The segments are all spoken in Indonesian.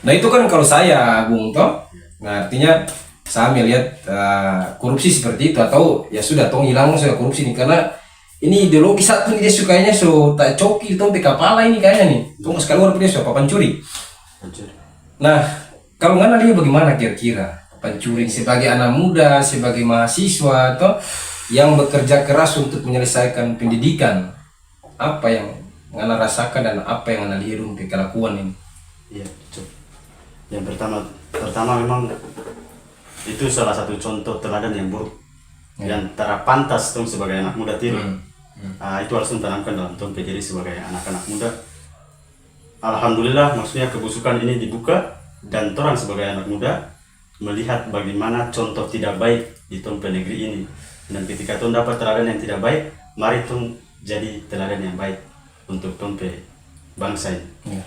Nah itu kan kalau saya Bung toh, nah artinya saya melihat korupsi seperti itu, atau ya sudah tong hilang sudah korupsi ini, karena ini ideologi satu nih dia sukanya so tak coki tong pe kepala ini kayaknya nih tong sekali luar dia so pancuri. Nah kalau nggak dia bagaimana kira-kira pencuri sebagai anak muda, sebagai mahasiswa atau yang bekerja keras untuk menyelesaikan pendidikan, apa yang ngana rasakan dan apa yang ngana lihat untuk kelakuan ini? Iya, betul. Yang pertama memang itu salah satu contoh teladan yang buruk yang terpantas dong sebagai anak muda tiru. Itu harus ditanamkan dalam tong diri sebagai anak-anak muda. Alhamdulillah, maksudnya kebusukan ini dibuka dan orang sebagai anak muda melihat bagaimana contoh tidak baik di tong negeri ini. Dan ketika tong dapat teladan yang tidak baik, mari tong jadi teladan yang baik untuk tong bangsa ini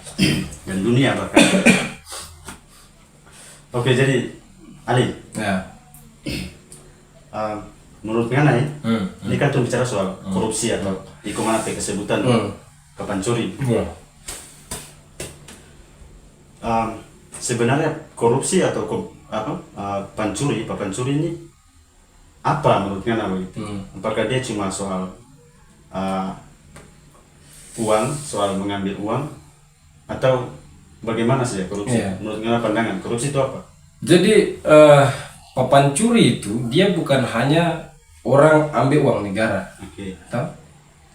dan dunia bahkan. Oke, jadi Ali, menurut Ngana ini kan tong bicara soal korupsi atau di mana kesebutan kepancuri. Sebenarnya korupsi atau pancuri ini apa menurut Ngana begitu? Apakah dia cuma soal uang, soal mengambil uang, atau bagaimana sih korupsi? Menurut Ngana pandangan korupsi itu apa? Jadi pencuri itu dia bukan hanya orang ambil uang negara.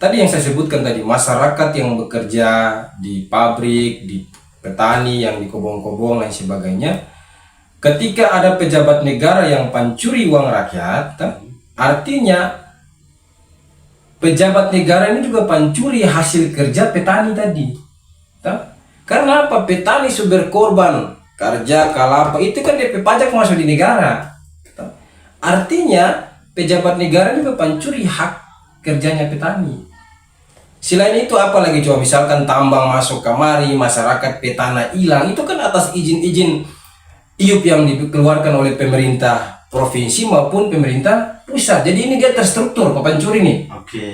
Tadi yang saya sebutkan tadi, masyarakat yang bekerja di pabrik, di petani yang di kobong-kobong dan sebagainya. Ketika ada pejabat negara yang pancuri uang rakyat, artinya pejabat negara ini juga pancuri hasil kerja petani tadi. Karena apa? Petani sumber korban kerja kalapa itu kan DP pajak masuk di negara. Artinya pejabat negara juga pancuri hak kerjanya petani. Selain itu apalagi coba, misalkan tambang masuk kemari, masyarakat petana hilang, itu kan atas izin-izin IUP yang dikeluarkan oleh pemerintah provinsi maupun pemerintah pusat. Jadi ini dia terstruktur pencuri nih.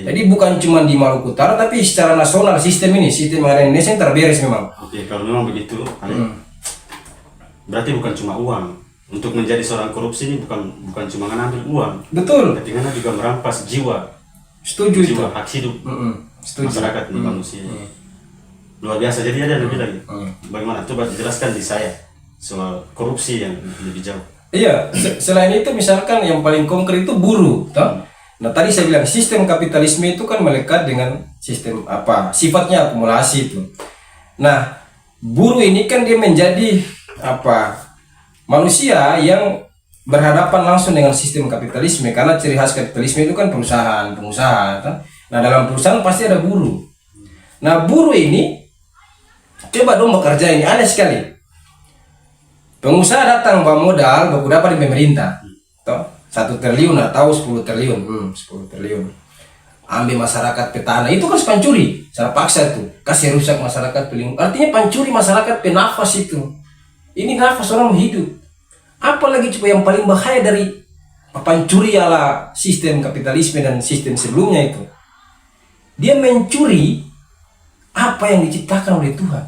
Jadi bukan cuma di Maluku Utara tapi secara nasional sistem yang ada di Indonesia yang terberes memang. Kalau memang begitu, berarti bukan cuma uang. Untuk menjadi seorang korupsi ini bukan cuma ngambil uang. Betul. Tapi karena juga merampas jiwa. Setuju jiwa, itu. Hak hidup masyarakat manusia. Luar biasa. Jadi ada lebih lagi. Bagaimana? Coba dijelaskan di saya soal korupsi yang lebih jauh. Iya, selain itu misalkan yang paling konkret itu buruh, toh. Nah tadi saya bilang sistem kapitalisme itu kan melekat dengan sistem apa? Sifatnya akumulasi itu. Nah, buruh ini kan dia menjadi apa? Manusia yang berhadapan langsung dengan sistem kapitalisme, karena ciri khas kapitalisme itu kan pengusaha, toh. Nah dalam perusahaan pasti ada buruh. Nah buruh ini coba dong bekerja ini aneh sekali. Pengusaha datang bawa modal, baku dapat di pemerintah, toh 1 triliun atau 10 triliun, 10 triliun. Ambil masyarakat petana, itu kan pancuri, secara paksa itu, kasih rusak masyarakat pelingkup. Artinya pancuri masyarakat penafas itu. Ini nafas orang hidup. Apalagi coba yang paling bahaya dari pancuri ala sistem kapitalisme dan sistem sebelumnya itu, dia mencuri apa yang diciptakan oleh Tuhan.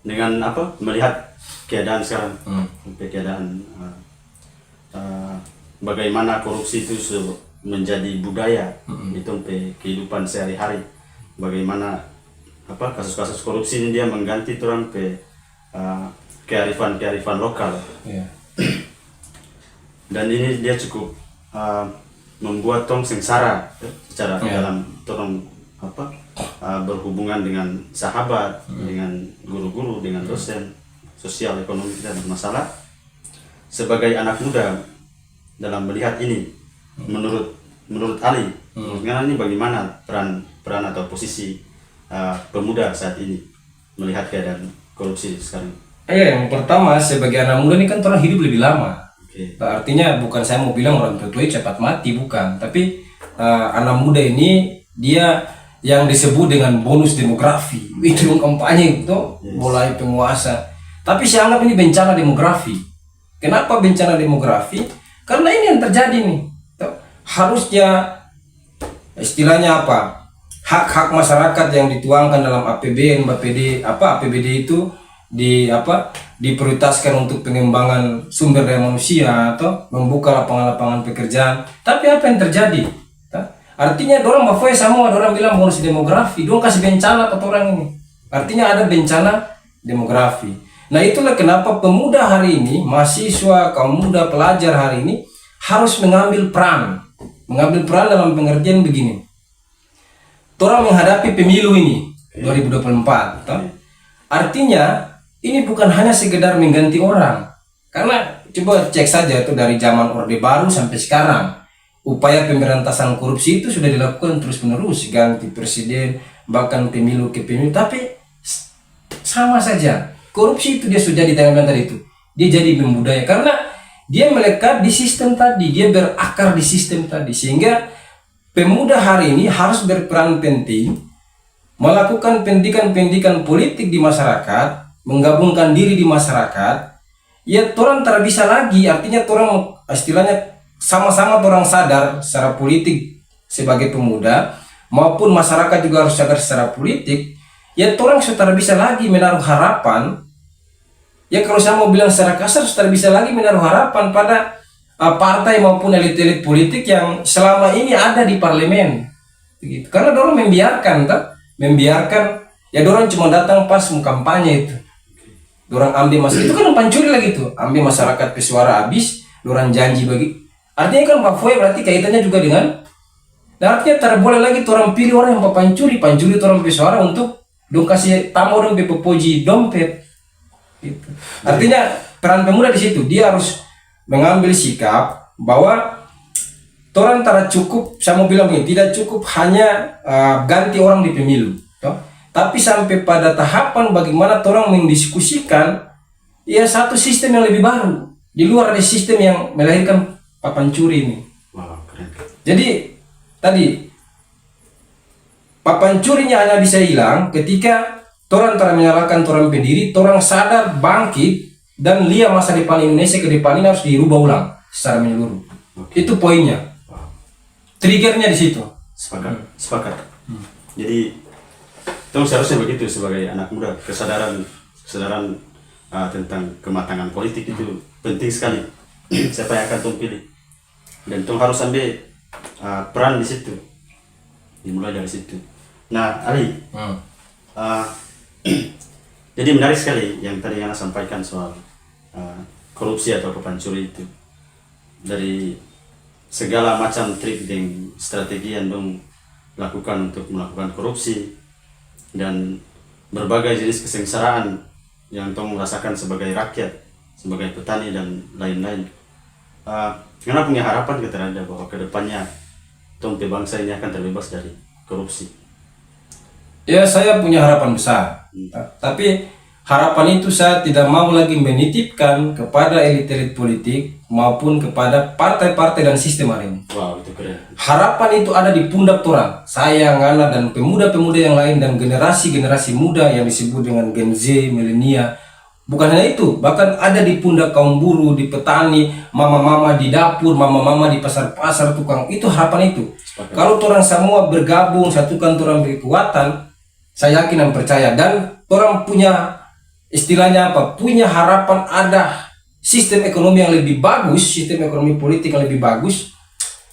Dengan apa? Melihat keadaan sekarang, keadaan bagaimana korupsi itu menjadi budaya itu kehidupan sehari-hari. Bagaimana kasus-kasus korupsi ini dia mengganti orang kearifan lokal. Dan ini dia cukup membuat tong sengsara secara dalam orang berhubungan dengan sahabat, dengan guru-guru, dengan dosen, sosial ekonomi kita bermasalah. Sebagai anak muda dalam melihat ini, menurut Ali, menurut Ngana ini bagaimana peran atau posisi pemuda saat ini melihat keadaan korupsi sekarang? Yang pertama sebagai anak muda ini kan orang hidup lebih lama. Artinya bukan saya mau bilang orang tua cepat mati, bukan, tapi anak muda ini dia yang disebut dengan bonus demografi, itu kampanye itu mulai penguasa. Tapi saya anggap ini bencana demografi. Kenapa bencana demografi? Karena ini yang terjadi nih. Harusnya istilahnya apa? Hak-hak masyarakat yang dituangkan dalam APBN, APBD itu diprioritaskan untuk pengembangan sumber daya manusia atau membuka lapangan-lapangan pekerjaan. Tapi apa yang terjadi? Artinya dorang bafoy semua, dorang bilang bonus demografi, dorang kasih bencana ke orang ini. Artinya ada bencana demografi. Nah itulah kenapa pemuda hari ini, mahasiswa, kaum muda, pelajar hari ini harus mengambil peran dalam pengertian begini. Dorang menghadapi pemilu ini 2024. Artinya ini bukan hanya sekedar mengganti orang. Karena coba cek saja itu dari zaman Orde Baru sampai sekarang. Upaya pemberantasan korupsi itu sudah dilakukan terus-menerus, ganti presiden, bahkan pemilu ke pemilu, tapi sama saja. Korupsi itu dia sudah di tangan tadi itu. Dia jadi membudaya karena dia melekat di sistem tadi, dia berakar di sistem tadi, sehingga pemuda hari ini harus berperan penting melakukan pendidikan politik di masyarakat, menggabungkan diri di masyarakat. Ya, orang tak bisa lagi, artinya orang istilahnya sama-sama orang sadar secara politik sebagai pemuda, maupun masyarakat juga harus sadar secara politik. Ya, orang sudah bisa lagi menaruh harapan. Ya, kalau saya mau bilang secara kasar, sudah bisa lagi menaruh harapan pada partai maupun elit-elit politik yang selama ini ada di parlemen. Begitu. Karena orang membiarkan, ya orang cuma datang pas mau kampanye itu. Orang ambil masyarakat, itu kan pancuri lagi tuh, ambil masyarakat pesuara habis, orang janji bagi. Artinya kan Pak Foy berarti kaitannya juga dengan, nah artinya tak boleh lagi orang pilih orang yang pancuri orang pesuara untuk dong kasih tamu orang bepoji dompet. Gitu. Artinya peran pemuda di situ, dia harus mengambil sikap bahwa orang tak cukup, saya mau bilang begini, tidak cukup hanya ganti orang di pemilu, toh? Tapi sampai pada tahapan bagaimana orang mendiskusikan ya satu sistem yang lebih baru di luar dari sistem yang melahirkan papancuri ini. Wow, keren. Jadi tadi papancurinya hanya bisa hilang ketika orang telah menyalahkan orang pendiri, orang sadar bangkit dan lihat masa depan Indonesia ke depan ini harus dirubah ulang secara menyeluruh. Itu poinnya. Triggernya di situ. Sepakat. Jadi itu seharusnya begitu sebagai anak muda, kesadaran tentang kematangan politik itu penting sekali. Siapa yang akan tong pilih, dan tong harus ambil peran di situ, dimulai dari situ. Nah, Ali, jadi menarik sekali yang tadi Yana sampaikan soal korupsi atau papancuri itu. Dari segala macam trik dan strategi yang dong lakukan untuk melakukan korupsi dan berbagai jenis kesengsaraan yang tong rasakan sebagai rakyat, sebagai petani dan lain-lain. Kenapa punya harapan kita ada bahwa kedepannya tong bangsa ini akan terbebas dari korupsi? Ya, saya punya harapan besar. Tapi harapan itu saya tidak mau lagi menitipkan kepada elit-elit politik maupun kepada partai-partai dan sistem hari ini. Wow, itu keren. Harapan itu ada di pundak orang, saya, Ngana, dan pemuda-pemuda yang lain dan generasi-generasi muda yang disebut dengan Gen Z, milenial. Bukan hanya itu, bahkan ada di pundak kaum buruh, di petani, mama-mama di dapur, mama-mama di pasar-pasar, tukang. Itu harapan itu. Kalau orang semua bergabung, satukan orang berkekuatan, saya yakin dan percaya, dan orang punya istilahnya apa? Punya harapan ada sistem ekonomi yang lebih bagus, sistem ekonomi politik yang lebih bagus.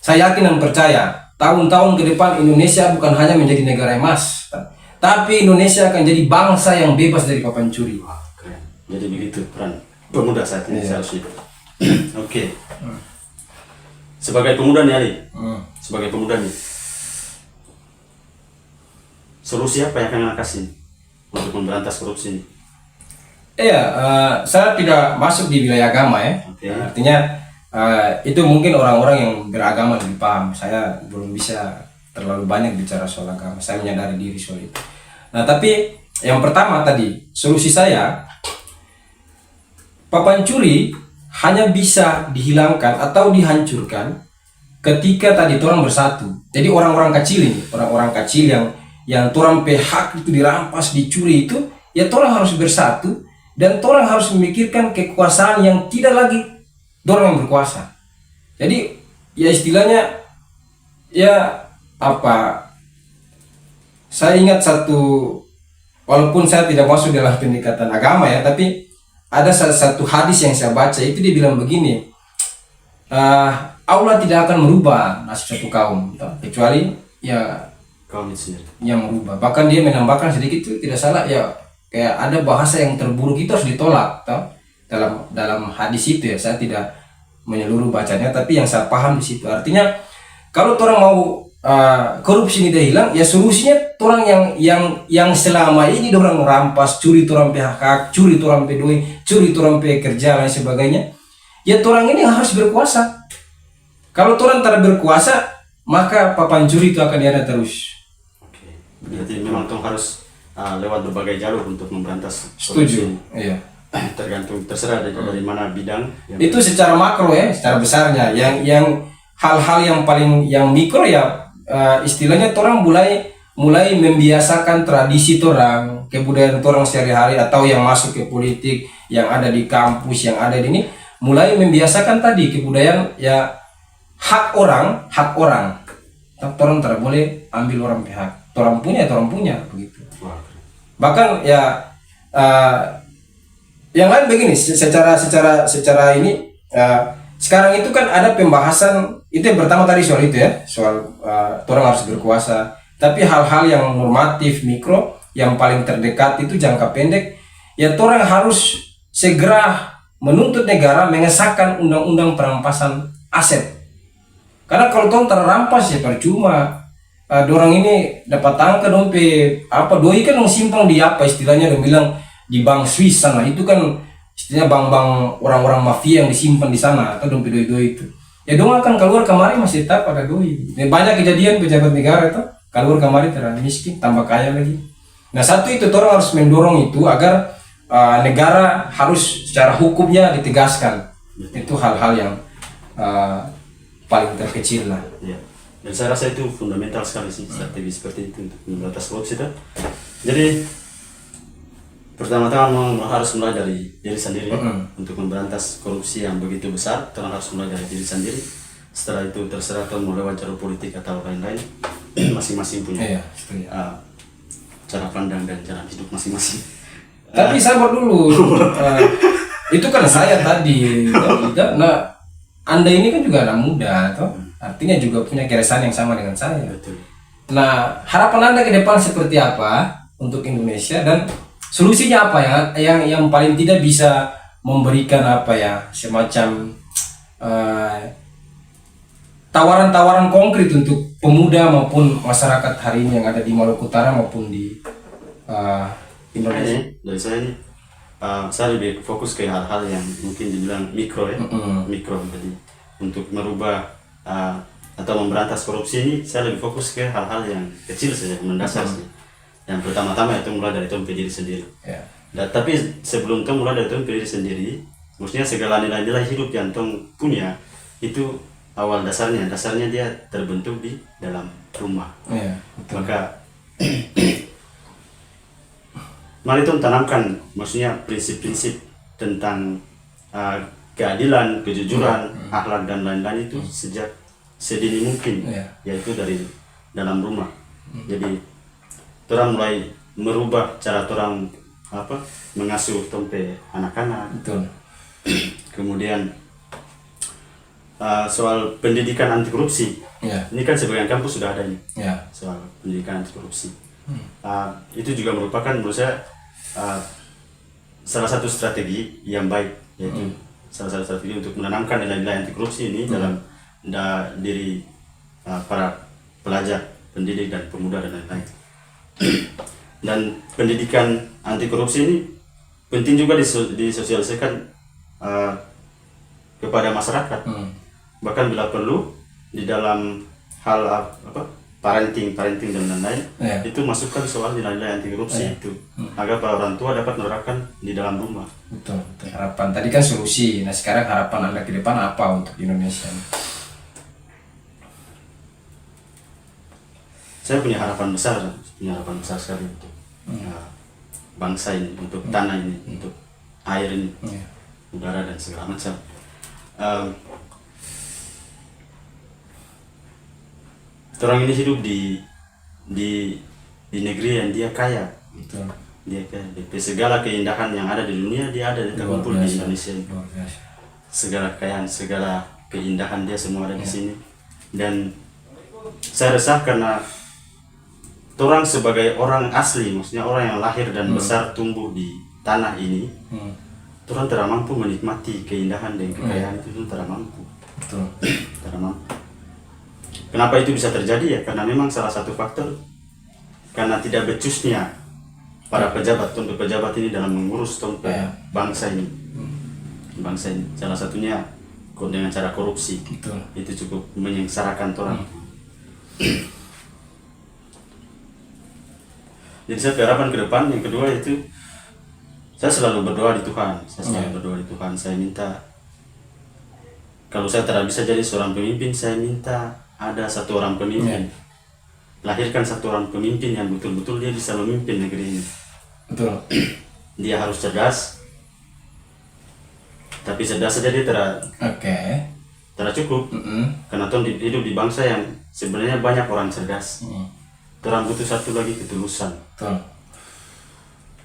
Saya yakin dan percaya, tahun-tahun ke depan Indonesia bukan hanya menjadi negara emas, tapi Indonesia akan jadi bangsa yang bebas dari papancuri. Wah, keren. Jadi begitu peran pemuda saat ini seharusnya. Oke. Sebagai pemuda nih Ali, sebagai pemuda nih, solusi apa yang akan kasih untuk memberantas korupsi ini? Iya, saya tidak masuk di wilayah agama ya. Okay. Artinya itu mungkin orang-orang yang beragama lebih paham. Saya belum bisa terlalu banyak bicara soal agama. Saya menyadari diri soal itu. Nah, tapi yang pertama tadi, solusi saya, papancuri hanya bisa dihilangkan atau dihancurkan ketika tadi orang bersatu. Jadi orang-orang kecil ini, orang-orang kecil yang orang hak itu dirampas, dicuri itu, ya orang harus bersatu dan orang harus memikirkan kekuasaan yang tidak lagi orang yang berkuasa. Jadi ya istilahnya ya apa? Saya ingat satu walaupun saya tidak masuk dalam pendekatan agama ya, tapi ada salah satu hadis yang saya baca itu dia bilang begini, Allah tidak akan merubah nasib satu kaum kecuali ya Kaum itu sendiri. yang merubah. Bahkan dia menambahkan sedikit itu tidak salah ya, kayak ada bahasa yang terburuk itu harus ditolak dalam hadis itu ya. Saya tidak menyeluruh bacanya, tapi yang saya paham di situ artinya kalau orang mau korupsi ini dia hilang ya, solusinya orang yang selama ini orang rampas, curi orang PHK, curi orang pedoi, curi orang pekerja dan sebagainya, ya orang ini harus berkuasa. Kalau orang tak berkuasa, maka papan curi itu akan ada terus. Oke. Berarti memang tong harus lewat berbagai jalur untuk memberantas Setuju. korupsi. Iya. Tergantung, terserah dari mana bidang. Itu secara makro ya, secara besarnya. Yang hal-hal yang mikro ya, istilahnya orang mulai membiasakan tradisi orang, kebudayaan orang sehari-hari, atau yang masuk ke politik, yang ada di kampus, yang ada di ini, mulai membiasakan tadi kebudayaan ya, hak orang. Orang tidak boleh ambil orang pihak. Orang punya begitu. Wah. Bahkan ya yang lain begini, secara ini sekarang itu kan ada pembahasan itu yang pertama tadi soal itu ya, soal orang harus berkuasa. Tapi hal-hal yang normatif mikro yang paling terdekat itu jangka pendek ya, orang harus segera menuntut negara mengesahkan undang-undang perampasan aset. Karena kalau orang terampas ya percuma. Dorang ini dapat angka dompet doi kan yang simpang di apa istilahnya, dia bilang di bank Swiss sana, itu kan istilahnya bank-bank orang-orang mafia yang disimpan di sana, atau dompet doi itu ya, dong akan keluar kemari masih tetap ada doi. Banyak kejadian pejabat negara itu keluar kemari terang miskin tambah kaya lagi. Nah satu itu orang harus mendorong itu agar negara harus secara hukumnya ditegaskan. Itu hal-hal yang paling terkecil lah Ya. Dan saya rasa itu fundamental sekali sih, strategi seperti itu untuk memberantas korupsi itu. Jadi pertama-tama harus mulai dari diri sendiri untuk memberantas korupsi yang begitu besar. Kita harus mulai dari diri sendiri. Setelah itu terserah kalau mau lewat jalur politik atau lain-lain, masing-masing punya cara pandang dan cara hidup masing-masing. Tapi sabar dulu, itu kan saya tadi. Nah, Anda ini kan juga anak muda, toh? Artinya juga punya keresahan yang sama dengan saya. Betul. Nah, harapan Anda ke depan seperti apa untuk Indonesia, dan solusinya apa ya yang paling tidak bisa memberikan apa ya, semacam tawaran-tawaran konkret untuk pemuda maupun masyarakat hari ini yang ada di Maluku Utara maupun di Indonesia? Dari saya ini, saya lebih fokus ke hal-hal yang mungkin dibilang mikro ya, mikro. Jadi untuk merubah atau memberantas korupsi ini, saya lebih fokus ke hal-hal yang kecil saja, mendasar saja. Yang pertama-tama itu mulai dari tong diri sendiri. Ya. Tapi sebelum tong mulai dari tong diri sendiri, maksudnya segala nilai-nilai hidup yang tong punya itu awal dasarnya dia terbentuk di dalam rumah. Ya, maka mari tong tanamkan, maksudnya prinsip-prinsip tentang keadilan, kejujuran, akhlak dan lain-lain itu sejak sedini mungkin, yaitu dari dalam rumah. Jadi orang mulai merubah cara orang mengasuh tompe anak-anak. Betul. Kemudian soal pendidikan anti korupsi, ini kan sebagian kampus sudah ada ini, soal pendidikan anti korupsi. Itu juga merupakan menurut saya salah satu strategi yang baik, yaitu salah satu strategi untuk menanamkan nilai-nilai anti korupsi ini dalam diri para pelajar, pendidik dan pemuda dan lain-lain. Dan pendidikan anti korupsi ini penting juga disosialisasikan kepada masyarakat. Bahkan bila perlu di dalam hal parenting dan lain-lain, itu masukkan soal nilai-nilai anti korupsi itu agar para orang tua dapat menerapkan di dalam rumah. Betul. Harapan tadi kan solusi. Nah sekarang harapan Anda ke depan apa untuk Indonesia? Saya punya harapan besar sekali untuk bangsa ini, untuk tanah ini, untuk air ini, udara dan segala macam. Orang ini hidup di negeri yang dia kaya. Betul. Dia kayak segala keindahan yang ada di dunia dia ada terkumpul di Indonesia ini. Luar biasa. Segala kekayaan, segala keindahan dia semua ada di sini. Dan saya resah karena orang sebagai orang asli, maksudnya orang yang lahir dan besar tumbuh di tanah ini, orang tidak mampu menikmati keindahan dan kekayaan itu, tidak mampu. Betul. Tidak mampu. Kenapa itu bisa terjadi ya? Karena memang salah satu faktor karena tidak becusnya para pejabat, untuk pejabat ini dalam mengurus bangsa ini. Bangsa ini salah satunya dengan cara korupsi. Betul. Itu cukup menyengsarakan orang. Jadi saya berharapan ke depan yang kedua itu saya selalu berdoa di Tuhan. Saya minta kalau saya tidak bisa jadi seorang pemimpin, saya minta ada satu orang pemimpin. Lahirkan satu orang pemimpin yang betul-betul dia bisa memimpin negeri ini. Betul. Dia harus cerdas, tapi cerdas saja dia tidak cukup. Karena tuh hidup di bangsa yang sebenarnya banyak orang cerdas. Orang butuh satu lagi ketulusan. Betul.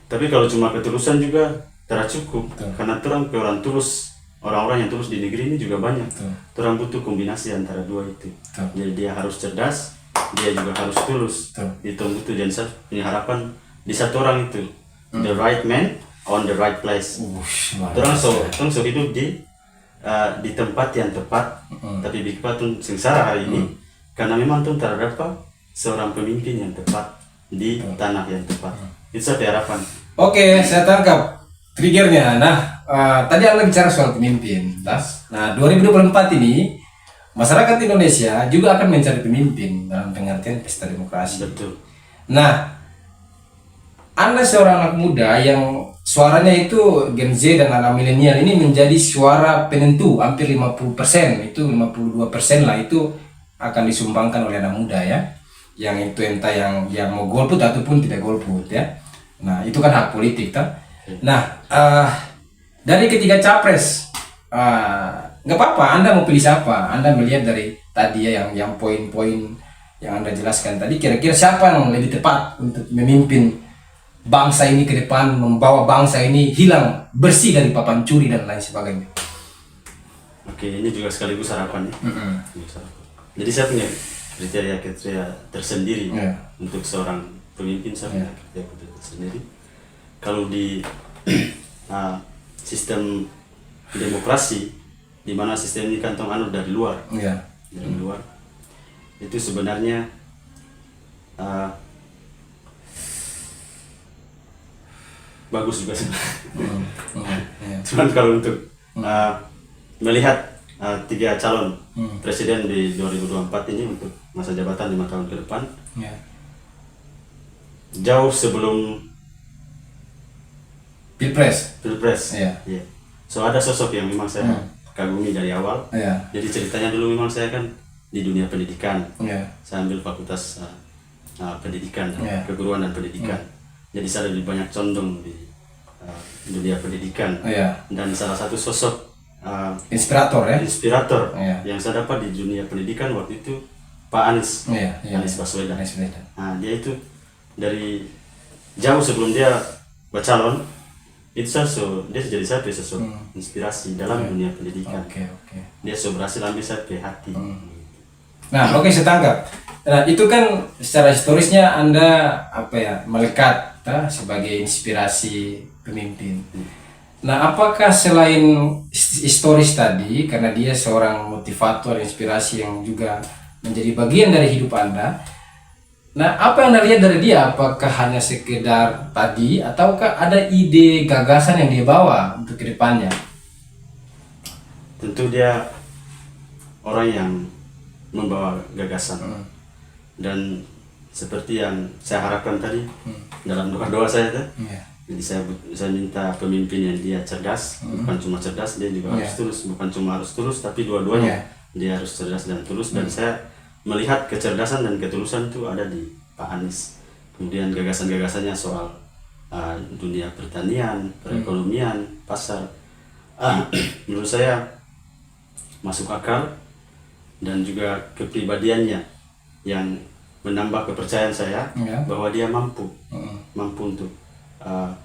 Tapi kalau cuma ketulusan juga tidak cukup. Karena orang tulus, orang-orang yang tulus di negeri ini juga banyak. Orang butuh kombinasi antara dua itu. Jadi dia harus cerdas, dia juga harus tulus. Itu butuh, dan saya punya harapan di satu orang itu, the right man on the right place. Orang so hidup di tempat yang tepat, tapi bikin tuh sengsara hari ini karena memang tuh terdapat seorang pemimpin yang tepat di tanah yang tepat. Itu saya harapan. Oke, saya tangkap triggernya. Nah, tadi Anda bicara soal pemimpin. Nah, 2024 ini masyarakat Indonesia juga akan mencari pemimpin dalam pengertian pesta demokrasi. Betul. Nah, Anda seorang anak muda yang suaranya itu Gen Z dan anak milenial ini menjadi suara penentu hampir 50%, itu 52% lah itu akan disumbangkan oleh anak muda ya. Yang itu entah yang mau golput ataupun tidak golput ya. Nah, itu kan hak politik kan. Nah, dari ketiga capres nggak apa-apa Anda mau pilih siapa. Anda melihat dari tadi ya yang poin-poin yang Anda jelaskan tadi, kira-kira siapa yang lebih tepat untuk memimpin bangsa ini ke depan, membawa bangsa ini hilang bersih dari papan curi dan lain sebagainya. Oke, ini juga sekaligus harapan ya. Jadi saya punya kriteria tersendiri untuk seorang pemimpin. Saya punya kriteria tersendiri. Kalau di sistem demokrasi, di mana sistem ini kan dari luar, dari luar, itu sebenarnya bagus juga sih. Cuman kalau untuk melihat tiga calon presiden di 2024 ini untuk masa jabatan 5 tahun ke depan, jauh sebelum Pilpres. So ada sosok yang memang saya kagumi dari awal. Jadi ceritanya dulu memang saya kan di dunia pendidikan. Saya ambil fakultas pendidikan, keguruan dan pendidikan. Jadi saya lebih banyak condong di dunia pendidikan. Dan salah satu sosok inspirator yang saya dapat di dunia pendidikan waktu itu Pak Anies, Anies Baswedan. Nah, dia itu dari jauh sebelum dia bercalon itu dia jadi saya sosok inspirasi dalam dunia pendidikan. Dia berhasil ambil saya ke hati. Nah, saya tangkap. Nah, itu kan secara historisnya Anda melekat sebagai inspirasi pemimpin. Nah, apakah selain historis tadi, karena dia seorang motivator, inspirasi yang juga menjadi bagian dari hidup Anda, nah apa yang Anda lihat dari dia? Apakah hanya sekedar tadi, ataukah ada ide, gagasan yang dia bawa untuk kedepannya? Tentu dia orang yang membawa gagasan. Dan seperti yang saya harapkan tadi dalam doa-doa saya jadi saya minta pemimpin yang dia cerdas, bukan cuma cerdas, dia juga harus tulus, bukan cuma harus tulus tapi dua-duanya dia harus cerdas dan tulus. Dan saya melihat kecerdasan dan ketulusan itu ada di Pak Anies. Kemudian gagasan-gagasannya soal dunia pertanian, perekonomian, pasar, menurut saya masuk akal, dan juga kepribadiannya yang menambah kepercayaan saya bahwa dia mampu untuk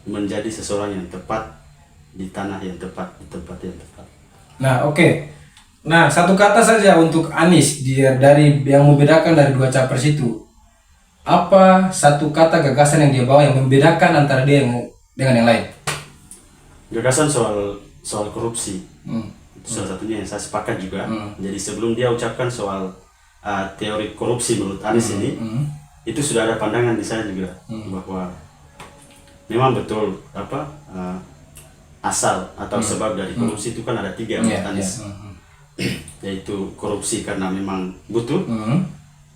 menjadi seseorang yang tepat di tanah yang tepat, di tempat yang tepat. Nah, oke. Nah, satu kata saja untuk Anies dari yang membedakan dari dua capres itu. Apa satu kata gagasan yang dia bawa yang membedakan antara dia dengan yang lain? Gagasan soal korupsi. Itu salah satunya yang saya sepakat juga. Jadi sebelum dia ucapkan soal teori korupsi menurut Anies ini, itu sudah ada pandangan di saya juga bahwa memang betul asal atau sebab dari korupsi itu kan ada 3 menurut Anies. Yaitu korupsi karena memang butuh,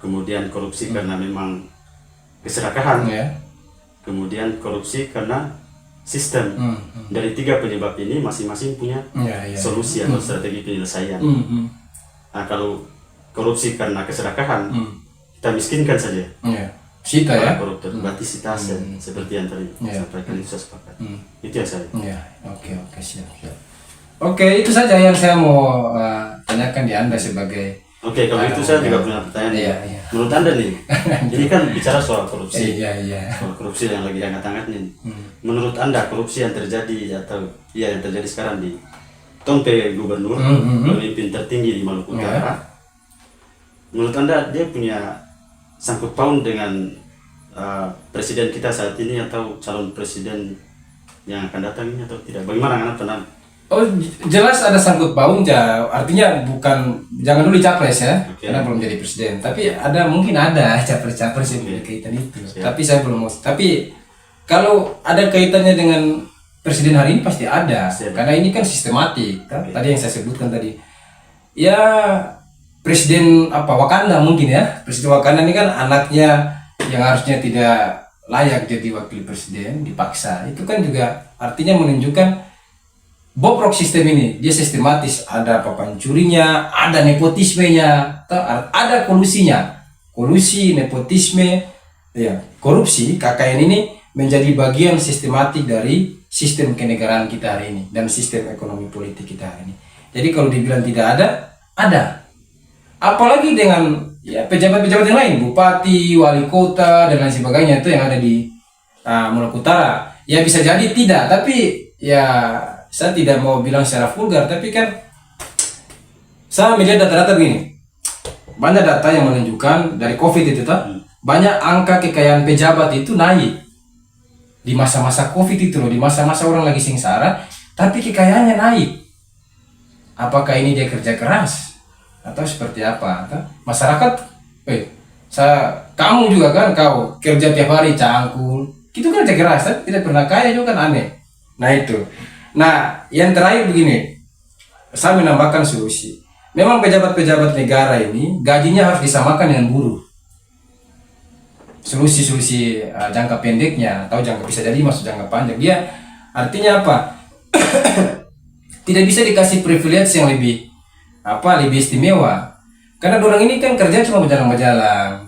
kemudian korupsi karena memang keserakahan, kemudian korupsi karena sistem. Dari 3 penyebab ini masing-masing punya solusi atau strategi penyelesaian. Nah, kalau korupsi karena keserakahan, kita miskinkan saja. Sita ya. Koruptor berarti sita aset, seperti yang tadi sampaikan, itu saya sepakat. Itu yang saya. Oke, siap. Oke, itu saja yang saya mau tanyakan di Anda sebagai. Oke, kalau itu saya juga punya pertanyaan. Menurut Anda nih, ini kan bicara soal korupsi. Soal korupsi yang lagi hangat-hangat nih. Menurut Anda korupsi yang terjadi atau yang terjadi sekarang di Tompe Gubernur, pemimpin tertinggi di Maluku Utara, menurut Anda dia punya sangkut paut dengan presiden kita saat ini atau calon presiden yang akan datang ini atau tidak? Bagaimana Anda pernah? Oh, jelas ada sangkut pautnya. Artinya bukan, jangan dulu capres ya, karena belum jadi presiden. Tapi mungkin ada capres-capres yang punya kaitan itu. Tapi saya belum mau. Tapi kalau ada kaitannya dengan presiden hari ini pasti ada, karena ini kan sistematik. Tadi yang saya sebutkan tadi. Ya, Presiden Wakanda mungkin ya. Presiden Wakanda ini kan anaknya yang harusnya tidak layak jadi wakil presiden dipaksa. Itu kan juga artinya menunjukkan bobrok sistem ini. Dia sistematis, ada pencurinya, ada nepotismenya, ada kolusinya. Kolusi, nepotisme, korupsi, KKN ini menjadi bagian sistematik dari sistem kenegaraan kita hari ini dan sistem ekonomi politik kita hari ini. Jadi kalau dibilang tidak ada. Apalagi dengan pejabat-pejabat yang lain, bupati, wali kota dan lain sebagainya itu yang ada di Maluku Utara. Ya bisa jadi tidak, tapi ya saya tidak mau bilang secara vulgar, tapi kan saya melihat data-data begini. Banyak data yang menunjukkan dari COVID itu banyak angka kekayaan pejabat itu naik di masa-masa COVID itu loh, di masa-masa orang lagi sengsara, tapi kekayaannya naik. Apakah ini dia kerja keras? Atau seperti apa? Masyarakat, kamu juga kan, kau kerja tiap hari cangkul, itu kan kerja keras, tidak pernah kaya juga kan, aneh. Nah itu. Nah yang terakhir begini, saya menambahkan solusi. Memang pejabat-pejabat negara ini gajinya harus disamakan dengan buruh. Solusi-solusi jangka pendeknya atau bisa jadi masuk jangka panjang. Dia artinya apa? Tidak bisa dikasih privilege yang lebih istimewa, karena orang ini kan kerja cuma berjalan-jalan,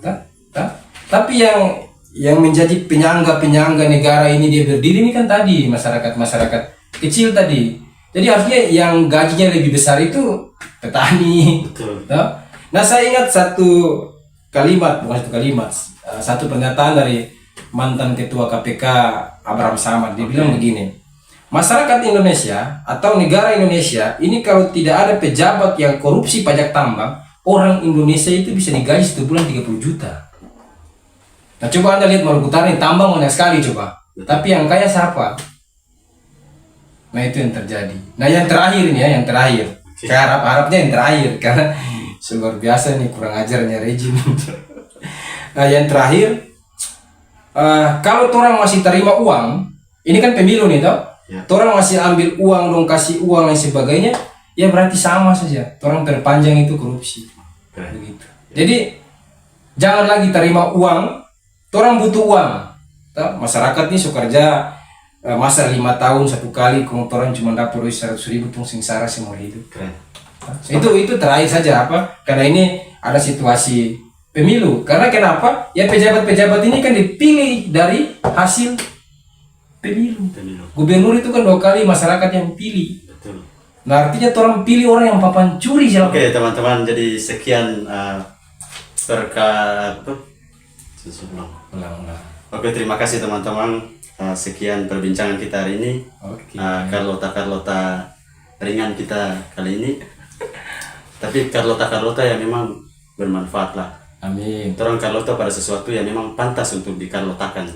tapi yang menjadi penyangga negara ini dia berdiri ini kan tadi masyarakat kecil tadi. Jadi harusnya yang gajinya lebih besar itu petani. Nah saya ingat satu pernyataan dari mantan ketua KPK Abraham Samad. Dia bilang begini. Masyarakat Indonesia atau negara Indonesia ini kalau tidak ada pejabat yang korupsi pajak tambang, orang Indonesia itu bisa digaji 1 bulan 30 juta. Nah coba Anda lihat Maluku Utara ini tambang banyak sekali coba. Tapi yang kaya siapa? Nah itu yang terjadi. Nah yang terakhir ini saya harapnya yang terakhir karena luar biasa nih kurang ajarnya rejim. Nah yang terakhir, kalau orang masih terima uang, ini kan pemilu nih toh. Orang masih ambil uang dong, kasih uang dan sebagainya, ya berarti sama saja. Orang terpanjang itu korupsi. Begitu. Jadi jangan lagi terima uang. Orang butuh uang. Masyarakat ini suka kerja masa 5 tahun 1 kali, orang cuma dapat 100.000 tung sengsara seumur hidup. Itu terakhir saja karena ini ada situasi pemilu. Karena kenapa? Ya pejabat-pejabat ini kan dipilih dari hasil pemilu. Gubernur itu kan 2 kali masyarakat yang pilih. Betul. Nah artinya orang pilih orang yang papan curi siapa? Oke teman-teman, jadi sekian Oke, terima kasih teman-teman sekian perbincangan kita hari ini. Oke. Carlota ringan kita kali ini. Tapi Carlota yang memang bermanfaat lah. Amin. Orang Carlota pada sesuatu yang memang pantas untuk dikarlotakan.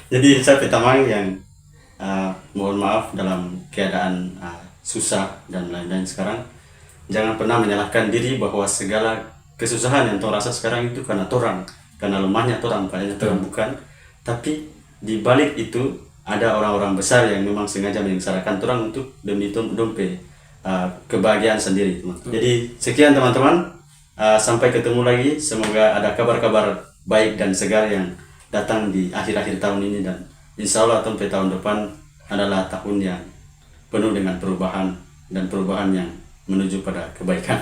Jadi saya Petamang yang mohon maaf dalam keadaan susah dan lain-lain sekarang. Jangan pernah menyalahkan diri bahwa segala kesusahan yang torang rasa sekarang itu karena torang, karena lemahnya torang, kayaknya torang bukan. Tapi di balik itu ada orang-orang besar yang memang sengaja menyengsarakan torang untuk demi dompe kebahagiaan sendiri, teman. Jadi sekian teman-teman, sampai ketemu lagi. Semoga ada kabar-kabar baik dan segar yang datang di akhir-akhir tahun ini, dan insya Allah tahun depan adalah tahun yang penuh dengan perubahan dan perubahan yang menuju pada kebaikan.